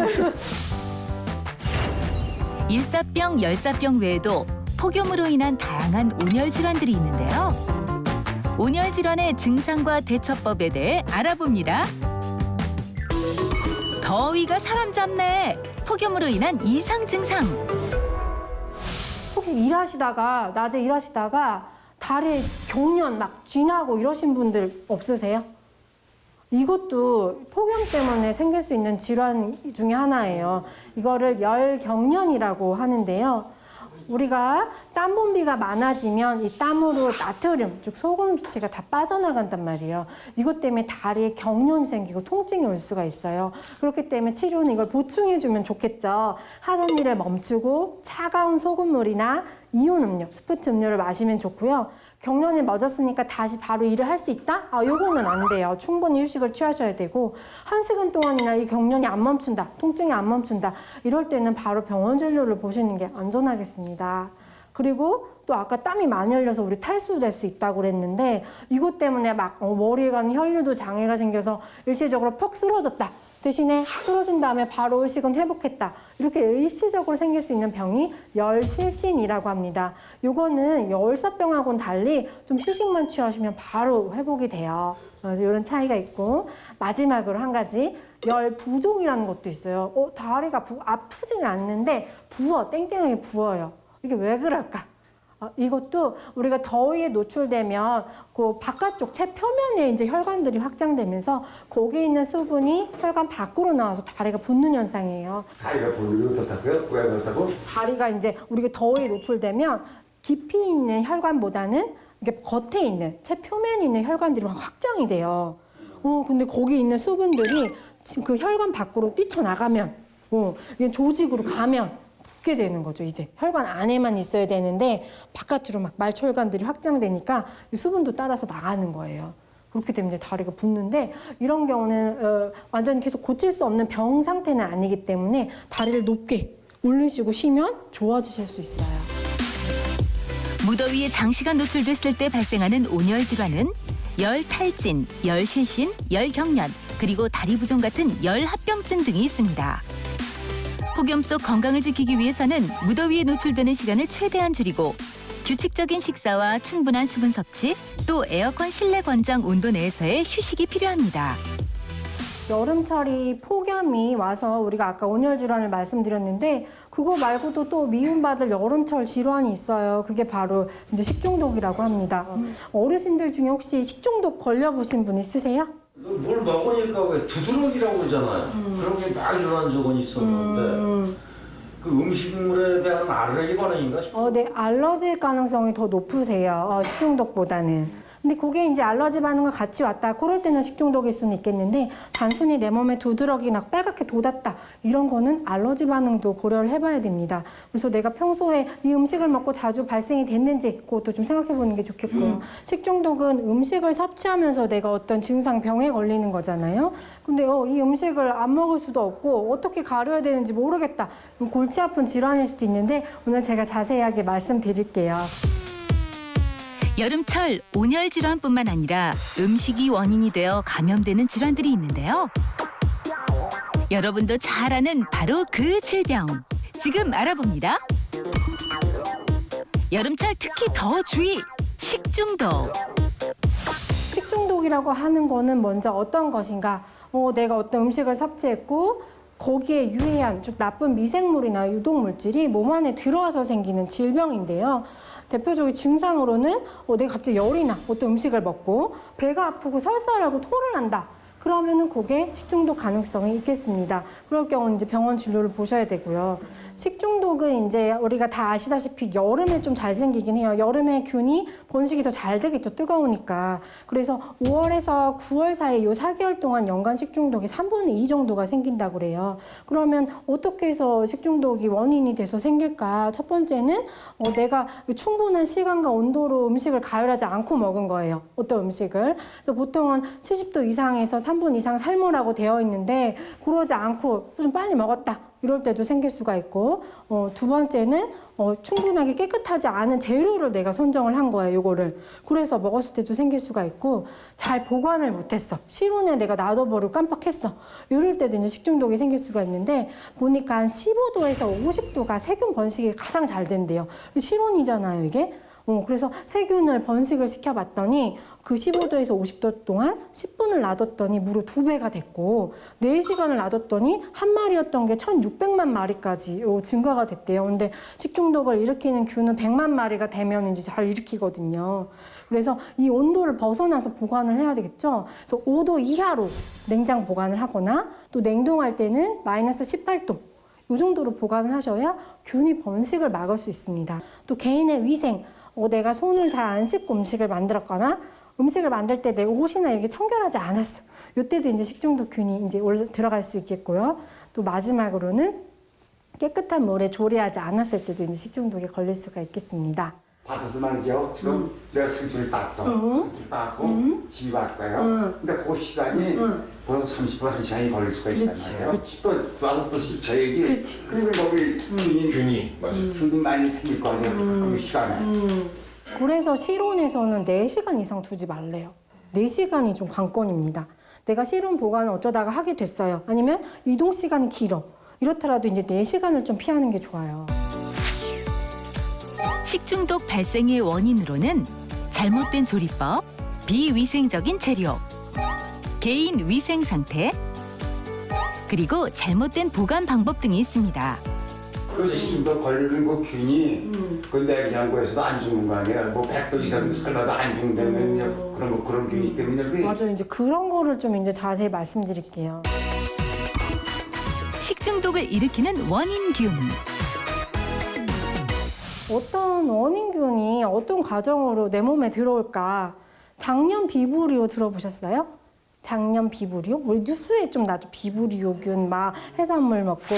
일사병, 열사병 외에도 폭염으로 인한 다양한 온열 질환들이 있는데요. 온열 질환의 증상과 대처법에 대해 알아봅니다. 더위가 사람 잡네. 폭염으로 인한 이상 증상. 혹시 낮에 일하시다가 다리에 경련 막 쥐나고 이러신 분들 없으세요? 이것도 폭염 때문에 생길 수 있는 질환 중에 하나예요. 이거를 열경련이라고 하는데요. 우리가 땀 분비가 많아지면 이 땀으로 나트륨, 즉 소금 수치가 다 빠져나간단 말이에요. 이것 때문에 다리에 경련이 생기고 통증이 올 수가 있어요. 그렇기 때문에 치료는 이걸 보충해주면 좋겠죠. 하던 일을 멈추고 차가운 소금물이나 이온 음료, 스포츠 음료를 마시면 좋고요. 경련이 멎었으니까 다시 바로 일을 할 수 있다? 요거는 안 돼요. 충분히 휴식을 취하셔야 되고 1시간 동안이나 이 경련이 안 멈춘다, 통증이 안 멈춘다 이럴 때는 바로 병원 진료를 보시는 게 안전하겠습니다. 그리고 또 아까 땀이 많이 흘려서 우리 탈수될 수 있다고 그랬는데 이것 때문에 막 머리에 가는 혈류도 장애가 생겨서 일시적으로 퍽 쓰러졌다. 대신에 쓰러진 다음에 바로 의식은 회복했다. 이렇게 일시적으로 생길 수 있는 병이 열실신이라고 합니다. 요거는 열사병하고는 달리 좀 휴식만 취하시면 바로 회복이 돼요. 그래서 이런 차이가 있고 마지막으로 한 가지 열부종이라는 것도 있어요. 다리가 아프지는 않는데 부어, 땡땡하게 부어요. 이게 왜 그럴까? 이것도 우리가 더위에 노출되면 그 바깥쪽 체 표면에 이제 혈관들이 확장되면서 거기에 있는 수분이 혈관 밖으로 나와서 다리가 붓는 현상이에요. 다리가 부르고 어떻다고요? 왜 그렇다고? 다리가 이제 우리가 더위에 노출되면 깊이 있는 혈관보다는 이게 겉에 있는 체 표면에 있는 혈관들이 막 확장이 돼요. 근데 거기 있는 수분들이 지금 그 혈관 밖으로 뛰쳐나가면, 이게 조직으로 가면 붓게 되는 거죠. 이제 혈관 안에만 있어야 되는데 바깥으로 막 말초혈관들이 확장되니까 이 수분도 따라서 나가는 거예요. 그렇기 때문에 다리가 붓는데 이런 경우는 완전히 계속 고칠 수 없는 병 상태는 아니기 때문에 다리를 높게 올리시고 쉬면 좋아지실 수 있어요. 무더위에 장시간 노출됐을 때 발생하는 온열 질환은 열탈진, 열실신, 열경련, 그리고 다리 부종 같은 열합병증 등이 있습니다. 폭염 속 건강을 지키기 위해서는 무더위에 노출되는 시간을 최대한 줄이고 규칙적인 식사와 충분한 수분 섭취, 또 에어컨 실내 권장 온도 내에서의 휴식이 필요합니다. 여름철이 폭염이 와서 우리가 아까 온열 질환을 말씀드렸는데 그거 말고도 또 미움받을 여름철 질환이 있어요. 그게 바로 이제 식중독이라고 합니다. 어르신들 중에 혹시 식중독 걸려보신 분 있으세요? 뭘 먹으니까 왜 두드러기라고 그러잖아요. 그런 게 막 일어난 적은 있었는데 그 음식물에 대한 알레르기 반응인가 싶어요. 네, 알러지 가능성이 더 높으세요. 식중독보다는. 근데 그게 이제 알러지 반응과 같이 왔다. 그럴 때는 식중독일 수는 있겠는데 단순히 내 몸에 두드러기나 빨갛게 돋았다. 이런 거는 알러지 반응도 고려를 해봐야 됩니다. 그래서 내가 평소에 이 음식을 먹고 자주 발생이 됐는지 그것도 좀 생각해 보는 게 좋겠고요. 식중독은 음식을 섭취하면서 내가 어떤 증상, 병에 걸리는 거잖아요. 근데 이 음식을 안 먹을 수도 없고 어떻게 가려야 되는지 모르겠다. 골치 아픈 질환일 수도 있는데 오늘 제가 자세하게 말씀드릴게요. 여름철 온열 질환뿐만 아니라 음식이 원인이 되어 감염되는 질환들이 있는데요. 여러분도 잘 아는 바로 그 질병. 지금 알아봅니다. 여름철 특히 더 주의! 식중독. 식중독이라고 하는 거는 먼저 어떤 것인가? 내가 어떤 음식을 섭취했고 거기에 유해한, 즉 나쁜 미생물이나 유독물질이 몸 안에 들어와서 생기는 질병인데요. 대표적인 증상으로는 내가 갑자기 열이 나, 어떤 음식을 먹고 배가 아프고 설사를 하고 토를 한다. 그러면은 그게 식중독 가능성이 있겠습니다. 그럴 경우는 이제 병원 진료를 보셔야 되고요. 식중독은 이제 우리가 다 아시다시피 여름에 좀 잘 생기긴 해요. 여름에 균이 번식이 더 잘 되겠죠. 뜨거우니까. 그래서 5월에서 9월 사이 요 4개월 동안 연간 식중독이 3분의 2 정도가 생긴다고 그래요. 그러면 어떻게 해서 식중독이 원인이 돼서 생길까? 첫 번째는 내가 충분한 시간과 온도로 음식을 가열하지 않고 먹은 거예요. 어떤 음식을. 그래서 보통은 70도 이상에서 3분 이상 삶으라고 되어 있는데 그러지 않고 좀 빨리 먹었다. 이럴 때도 생길 수가 있고 두 번째는 충분하게 깨끗하지 않은 재료를 내가 선정을 한 거예요. 요거를. 그래서 먹었을 때도 생길 수가 있고 잘 보관을 못했어. 실온에 내가 놔둬버리고 깜빡했어. 이럴 때도 이제 식중독이 생길 수가 있는데 보니까 한 15도에서 50도가 세균 번식이 가장 잘 된대요. 실온이잖아요, 이게. 그래서 세균을 번식을 시켜봤더니 그 15도에서 50도 동안 10분을 놔뒀더니 무려 2배가 됐고 4시간을 놔뒀더니 한 마리였던 게 1600만 마리까지 증가가 됐대요. 근데 식중독을 일으키는 균은 100만 마리가 되면 이제 잘 일으키거든요. 그래서 이 온도를 벗어나서 보관을 해야 되겠죠. 그래서 5도 이하로 냉장 보관을 하거나 또 냉동할 때는 마이너스 18도 이 정도로 보관을 하셔야 균이 번식을 막을 수 있습니다. 또 개인의 위생, 내가 손을 잘 안 씻고 음식을 만들었거나 음식을 만들 때 내 옷이나 이렇게 청결하지 않았어. 이때도 이제 식중독균이 이제 들어갈 수 있겠고요. 또 마지막으로는 깨끗한 물에 조리하지 않았을 때도 이제 식중독에 걸릴 수가 있겠습니다. 받아서 말이죠. 지금 내가 생수를 땄어. 생수를 따고 집에 왔어요. 근데 그 시간이 벌써 30분, 1시간이 걸릴 수가 있단 말이에요. 또 와서 또 씻어야지. 그리고 거기 균이 많이 생길 거 아니에요. 그 시간에. 그래서 실온에서는 4시간 이상 두지 말래요. 4시간이 좀 관건입니다. 내가 실온 보관을 어쩌다가 하게 됐어요. 아니면 이동 시간이 길어. 이렇더라도 이제 4시간을 좀 피하는 게 좋아요. 식중독 발생의 원인으로는 잘못된 조리법, 비위생적인 재료, 개인 위생 상태, 그리고 잘못된 보관 방법 등이 있습니다. 그 식중독 걸리는 그 균이 그 냉장고에서도 안 죽는 거 아니에요? 뭐 100도 이상 살라도 안 죽는다면 그런 균이 때문에 그게 맞아요. 이제 그런 거를 좀 이제 자세히 말씀드릴게요. 식중독을 일으키는 원인균. 어떤 원인균이 어떤 과정으로 내 몸에 들어올까? 장염 비브리오 들어보셨어요? 장염 비브리오? 우리 뉴스에 좀 나죠. 비브리오균, 막 해산물 먹고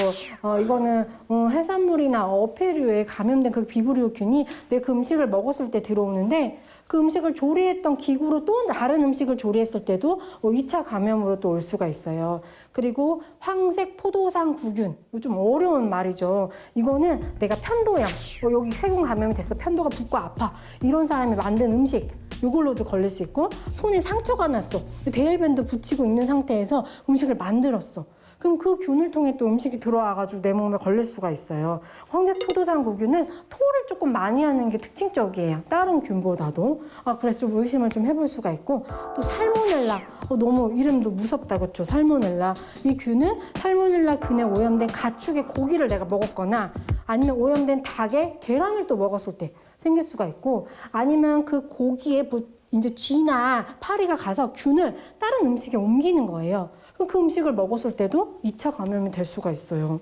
이거는 해산물이나 어패류에 감염된 그 비브리오균이 내 그 음식을 먹었을 때 들어오는데 그 음식을 조리했던 기구로 또 다른 음식을 조리했을 때도 2차 감염으로 또 올 수가 있어요. 그리고 황색 포도상 구균, 이거 좀 어려운 말이죠. 이거는 내가 편도염, 여기 세균 감염이 됐어, 편도가 붓고 아파, 이런 사람이 만든 음식, 이걸로도 걸릴 수 있고 손에 상처가 났어, 데일밴드 붙이고 있는 상태에서 음식을 만들었어. 그럼 그 균을 통해 또 음식이 들어와가지고 내 몸에 걸릴 수가 있어요. 황색 포도당 구균은 토를 조금 많이 하는 게 특징적이에요. 다른 균보다도. 그래서 좀 의심을 좀 해볼 수가 있고, 또 살모넬라. 너무 이름도 무섭다, 그렇죠? 살모넬라. 이 균은 살모넬라 균에 오염된 가축의 고기를 내가 먹었거나 아니면 오염된 닭의 계란을 또 먹었을 때 생길 수가 있고, 아니면 그 고기에 이제 쥐나 파리가 가서 균을 다른 음식에 옮기는 거예요. 그럼 그 음식을 먹었을 때도 2차 감염이 될 수가 있어요.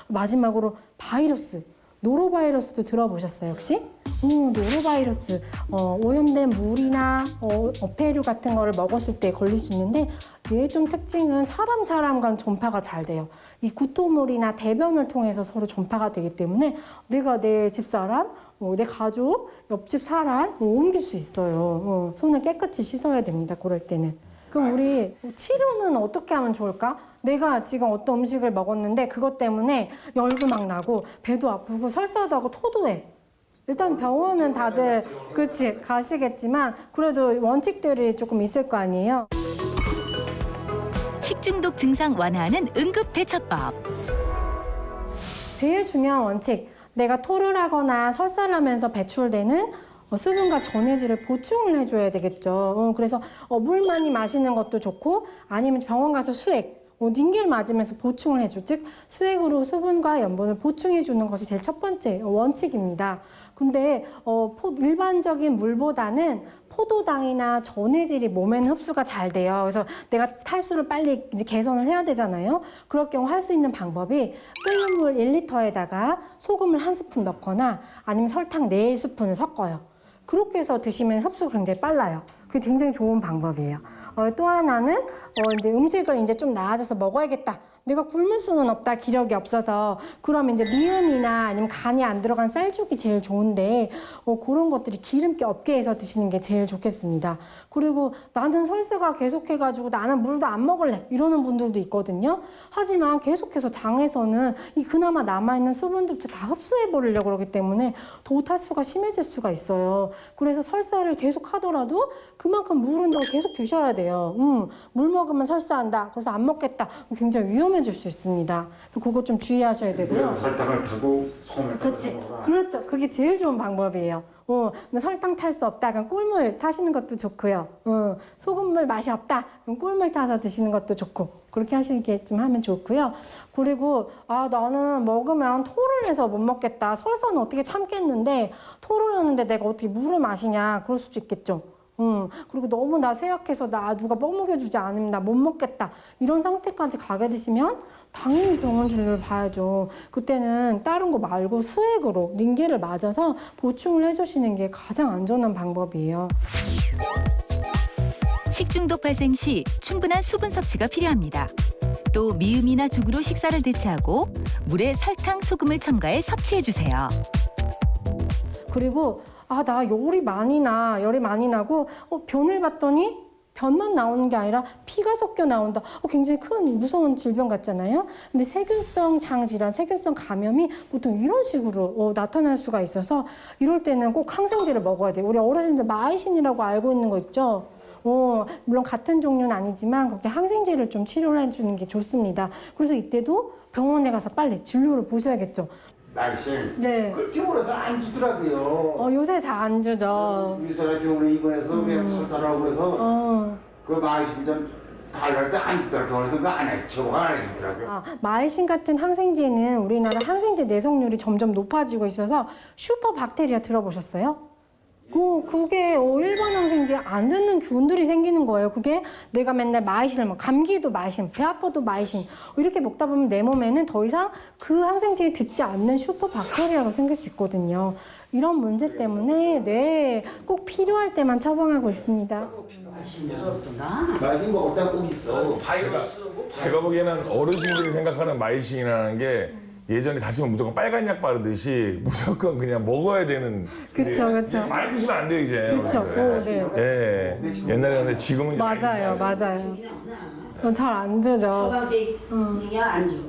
마지막으로 바이러스, 노로바이러스도 들어보셨어요, 혹시? 노로바이러스, 오염된 물이나 어패류 같은 거를 먹었을 때 걸릴 수 있는데 얘의 좀 특징은 사람 간 전파가 잘 돼요. 이 구토물이나 대변을 통해서 서로 전파가 되기 때문에 내가 내 집사람, 내 가족, 옆집 사람 옮길 수 있어요. 손을 깨끗이 씻어야 됩니다, 그럴 때는. 그럼 우리 치료는 어떻게 하면 좋을까? 내가 지금 어떤 음식을 먹었는데 그것 때문에 열도 막 나고 배도 아프고 설사도 하고 토도 해. 일단 병원은 다들 그렇지 가시겠지만 그래도 원칙들이 조금 있을 거 아니에요. 식중독 증상 완화하는 응급 대처법. 제일 중요한 원칙, 내가 토를 하거나 설사를 하면서 배출되는 수분과 전해질을 보충을 해줘야 되겠죠. 그래서 물 많이 마시는 것도 좋고 아니면 병원 가서 수액, 닌겔 맞으면서 보충을 해줘. 즉 수액으로 수분과 염분을 보충해 주는 것이 제일 첫 번째 원칙입니다. 근데 일반적인 물보다는 포도당이나 전해질이 몸에는 흡수가 잘 돼요. 그래서 내가 탈수를 빨리 이제 개선을 해야 되잖아요. 그럴 경우 할 수 있는 방법이 끓는 물 1리터에다가 소금을 1스푼 넣거나 아니면 설탕 4스푼을 섞어요. 그렇게 해서 드시면 흡수가 굉장히 빨라요. 그게 굉장히 좋은 방법이에요. 또 하나는 이제 음식을 이제 좀 나아져서 먹어야겠다. 내가 굶을 수는 없다. 기력이 없어서. 그러면 이제 미음이나 아니면 간이 안 들어간 쌀죽이 제일 좋은데 그런 것들이 기름기 없게 해서 드시는 게 제일 좋겠습니다. 그리고 나는 설사가 계속해가지고 나는 물도 안 먹을래 이러는 분들도 있거든요. 하지만 계속해서 장에서는 이 그나마 남아있는 수분들도 다 흡수해버리려고 그러기 때문에 더 탈수가 심해질 수가 있어요. 그래서 설사를 계속 하더라도 그만큼 물은 더 계속 드셔야 돼요. 물 먹으면 설사한다. 그래서 안 먹겠다. 굉장히 위험해질 수 있습니다. 그래서 그거 좀 주의하셔야 되고요. 설탕을 타고 소금을 타고 그렇지. 그렇죠. 그게 제일 좋은 방법이에요. 근데 설탕 탈 수 없다. 그럼 꿀물 타시는 것도 좋고요. 소금물 맛이 없다. 그럼 꿀물 타서 드시는 것도 좋고. 그렇게 하시게 좀 하면 좋고요. 그리고 나는 먹으면 토를 해서 못 먹겠다. 설사는 어떻게 참겠는데 토를 하는데 내가 어떻게 물을 마시냐. 그럴 수도 있겠죠. 그리고 너무 나 쇠약해서 나 누가 먹여주지 않으면 나 못 먹겠다. 이런 상태까지 가게 되시면 당연히 병원 진료를 봐야죠. 그때는 다른 거 말고 수액으로 닌겔을 맞아서 보충을 해주시는 게 가장 안전한 방법이에요. 식중독 발생 시 충분한 수분 섭취가 필요합니다. 또 미음이나 죽으로 식사를 대체하고 물에 설탕, 소금을 첨가해 섭취해 주세요. 그리고 나 열이 많이 나고 변을 봤더니 변만 나오는 게 아니라 피가 섞여 나온다. 굉장히 큰 무서운 질병 같잖아요. 근데 세균성 장질환, 세균성 감염이 보통 이런 식으로 나타날 수가 있어서 이럴 때는 꼭 항생제를 먹어야 돼요. 우리 어르신들 마이신이라고 알고 있는 거 있죠? 물론 같은 종류는 아니지만 그렇게 항생제를 좀 치료를 해주는 게 좋습니다. 그래서 이때도 병원에 가서 빨리 진료를 보셔야겠죠. 마이신. 네. 그 병원에서 안 주더라고요. 요새 잘 안 주죠. 유서라 병원에 입원해서 그냥 설사라고 그래서 그 마이신 좀 달랄 때 안 주더라고요. 병원에서 그거 안 해. 저거 안 해주더라고요. 마이신 같은 항생제는 우리나라 항생제 내성률이 점점 높아지고 있어서 슈퍼박테리아 들어보셨어요? 그게 일반 항생제 안 듣는 균들이 생기는 거예요. 그게 내가 맨날 마이신을 감기도 마이신, 배 아파도 마이신 이렇게 먹다 보면 내 몸에는 더 이상 그 항생제에 듣지 않는 슈퍼박테리아가 생길 수 있거든요. 이런 문제 때문에 꼭 필요할 때만 처방하고 있습니다. 마이신 먹을 때 꼭 있어. 제가 보기에는 어르신들이 생각하는 마이신이라는 게 예전에 다시면 무조건 빨간 약 바르듯이 무조건 그냥 먹어야 되는. 그쵸. 많이 드시면 안 돼요, 이제. 그쵸. 네. 예. 옛날에 근데 지금은. 맞아요. 잘 안 주죠.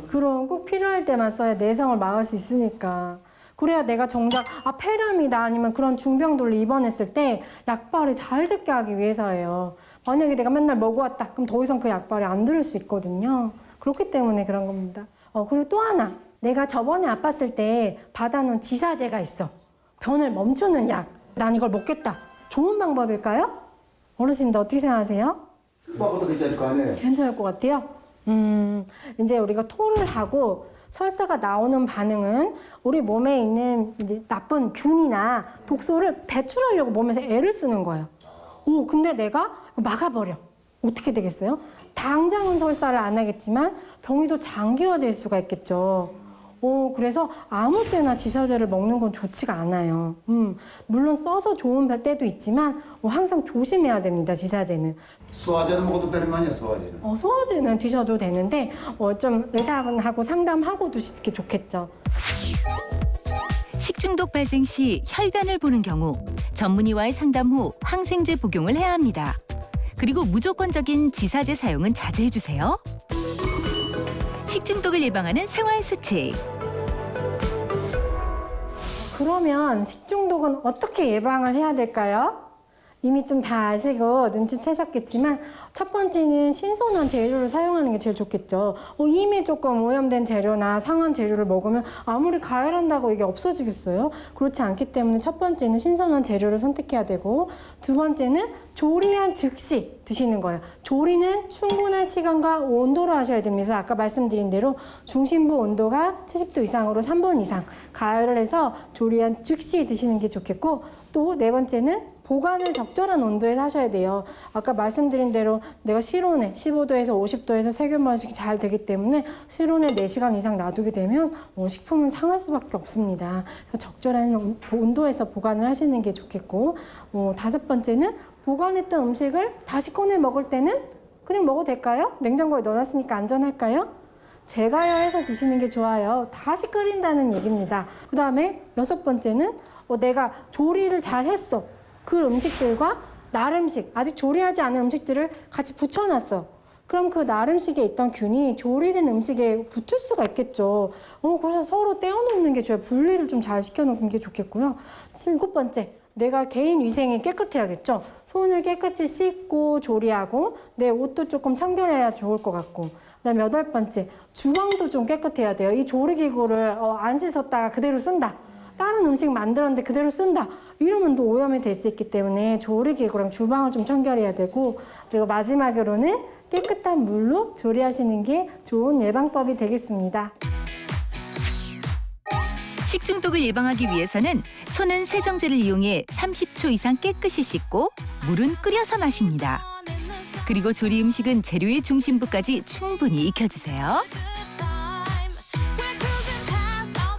그럼 꼭 필요할 때만 써야 내성을 막을 수 있으니까. 그래야 내가 정작 폐렴이다 아니면 그런 중병들로 입원했을 때 약발이 잘 듣게 하기 위해서예요. 만약에 내가 맨날 먹어왔다. 그럼 더 이상 그 약발이 안 들을 수 있거든요. 그렇기 때문에 그런 겁니다. 그리고 또 하나. 내가 저번에 아팠을 때 받아놓은 지사제가 있어. 변을 멈추는 약. 난 이걸 먹겠다. 좋은 방법일까요? 어르신들 어떻게 생각하세요? 먹어도 괜찮을 거 아니에요? 괜찮을 것 같아요? 이제 우리가 토를 하고 설사가 나오는 반응은 우리 몸에 있는 이제 나쁜 균이나 독소를 배출하려고 몸에서 애를 쓰는 거예요. 근데 내가 막아버려. 어떻게 되겠어요? 당장은 설사를 안 하겠지만 병이 더 장기화될 수가 있겠죠. 그래서 아무 때나 지사제를 먹는 건 좋지가 않아요. 물론 써서 좋은 때도 있지만 항상 조심해야 됩니다, 지사제는. 소화제는 먹어도 되는 거 아니야, 소화제는? 소화제는 드셔도 되는데 좀 의사분하고 상담하고 드시는 게 좋겠죠. 식중독 발생 시 혈변을 보는 경우 전문의와의 상담 후 항생제 복용을 해야 합니다. 그리고 무조건적인 지사제 사용은 자제해 주세요. 식중독을 예방하는 생활 수칙. 그러면 식중독은 어떻게 예방을 해야 될까요? 이미 좀 다 아시고 눈치채셨겠지만 첫 번째는 신선한 재료를 사용하는 게 제일 좋겠죠. 이미 조금 오염된 재료나 상한 재료를 먹으면 아무리 가열한다고 이게 없어지겠어요? 그렇지 않기 때문에 첫 번째는 신선한 재료를 선택해야 되고, 두 번째는 조리한 즉시 드시는 거예요. 조리는 충분한 시간과 온도로 하셔야 됩니다. 아까 말씀드린 대로 중심부 온도가 70도 이상으로 3분 이상 가열을 해서 조리한 즉시 드시는 게 좋겠고, 또 네 번째는 보관을 적절한 온도에 하셔야 돼요. 아까 말씀드린 대로 내가 실온에 15도에서 50도에서 세균 번식이 잘 되기 때문에 실온에 4시간 이상 놔두게 되면 식품은 상할 수밖에 없습니다. 그래서 적절한 온도에서 보관을 하시는 게 좋겠고, 다섯 번째는 보관했던 음식을 다시 꺼내 먹을 때는 그냥 먹어도 될까요? 냉장고에 넣어놨으니까 안전할까요? 재가열해서 드시는 게 좋아요. 다시 끓인다는 얘기입니다. 그 다음에 여섯 번째는 내가 조리를 잘 했어. 그 음식들과 날음식, 아직 조리하지 않은 음식들을 같이 붙여놨어. 그럼 그 날음식에 있던 균이 조리된 음식에 붙을 수가 있겠죠. 그래서 서로 떼어놓는 게 좋아요. 분리를 좀 잘 시켜놓는 게 좋겠고요. 일곱 번째, 내가 개인 위생이 깨끗해야겠죠. 손을 깨끗이 씻고 조리하고 내 옷도 조금 청결해야 좋을 것 같고, 그다음에 여덟 번째, 주방도 좀 깨끗해야 돼요. 이 조리기구를 안 씻었다가 그대로 쓴다. 다른 음식 만들었는데 그대로 쓴다. 이러면 또 오염이 될 수 있기 때문에 조리기구랑 주방을 좀 청결해야 되고, 그리고 마지막으로는 깨끗한 물로 조리하시는 게 좋은 예방법이 되겠습니다. 식중독을 예방하기 위해서는 손은 세정제를 이용해 30초 이상 깨끗이 씻고 물은 끓여서 마십니다. 그리고 조리 음식은 재료의 중심부까지 충분히 익혀주세요.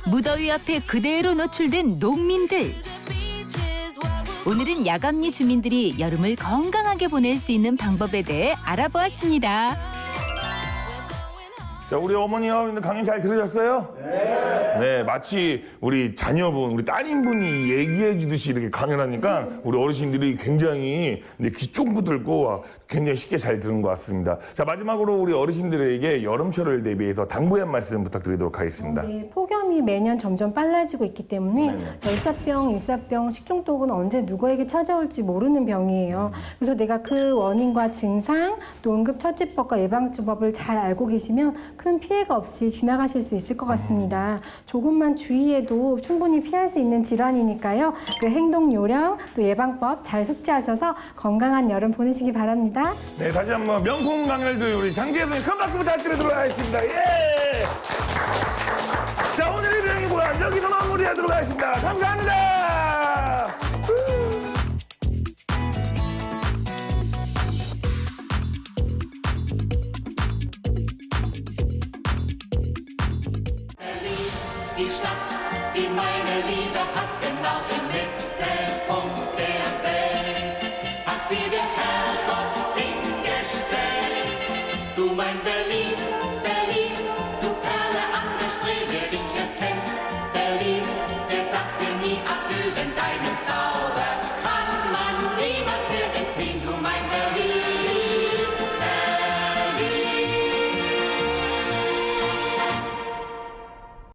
무더위 앞에 그대로 노출된 농민들. 오늘은 야감리 주민들이 여름을 건강하게 보낼 수 있는 방법에 대해 알아보았습니다. 자, 우리 어머니, 어머니들 강연 잘 들으셨어요? 네, 마치 우리 자녀분, 우리 따님분이 얘기해 주듯이 이렇게 강연하니까 우리 어르신들이 굉장히 귀 쫑긋 들고 굉장히 쉽게 잘 들은 것 같습니다. 자, 마지막으로 우리 어르신들에게 여름철을 대비해서 당부의 한 말씀 부탁드리도록 하겠습니다. 네, 폭염이 매년 점점 빨라지고 있기 때문에 열사병, 일사병, 식중독은 언제 누구에게 찾아올지 모르는 병이에요. 그래서 내가 그 원인과 증상, 또 응급처치법과 예방주법을 잘 알고 계시면 큰 피해가 없이 지나가실 수 있을 것 같습니다. 조금만 주의해도 충분히 피할 수 있는 질환이니까요. 그 행동 요령, 또 예방법 잘 숙지하셔서 건강한 여름 보내시기 바랍니다. 네, 다시 한번 명품 강연을 들은 우리 장재분이 큰 박수 부탁드리도록 하겠습니다. 예! 자, 오늘의 명이 뭐야? 여기서 마무리하도록 하겠습니다. 감사합니다. Die Stadt, die meine Liebe hat, genau in Mitte